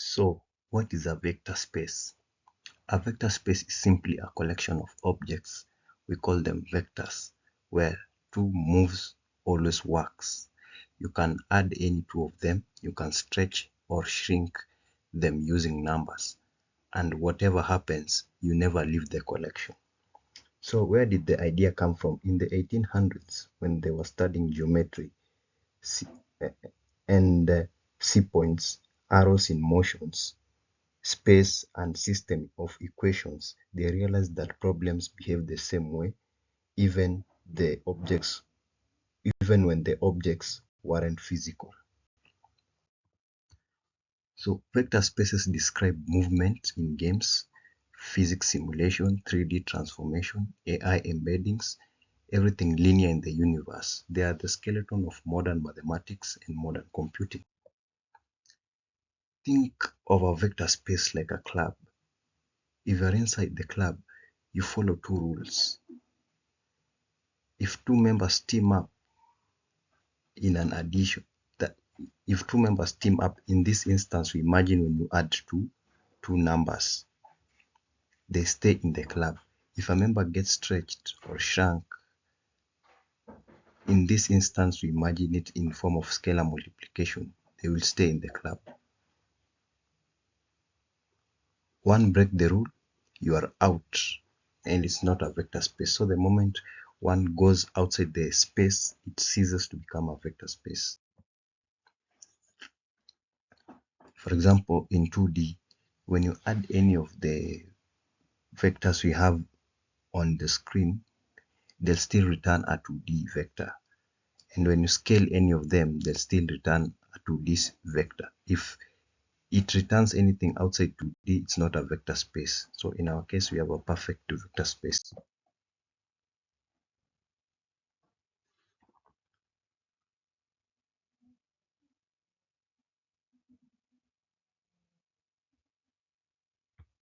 So, what is a vector space? A vector space is simply a collection of objects. We call them vectors, where two moves always works. You can add any two of them, you can stretch or shrink them using numbers, and whatever happens, you never leave the collection. So where did the idea come from? In the 1800s, when they were studying geometry and see points, arrows in motions, space and system of equations, they realized that problems behave the same way even when the objects weren't physical. So vector spaces describe movement in games, physics simulation, 3D transformation, AI embeddings, everything linear in the universe. They are the skeleton of modern mathematics and modern computing. Think of a vector space like a club. If you're inside the club, you follow two rules. If two members team up in an addition, that if two members team up in this instance, we imagine when you add two numbers, they stay in the club. If a member gets stretched or shrunk, in this instance, we imagine it in form of scalar multiplication, they will stay in the club. One break the rule, you are out, and it's not a vector space. So the moment one goes outside the space, it ceases to become a vector space. For example, in 2D, when you add any of the vectors we have on the screen, they'll still return a 2D vector. And when you scale any of them, they'll still return a 2D vector. If it returns anything outside 2D, it's not a vector space. So in our case, we have a perfect vector space.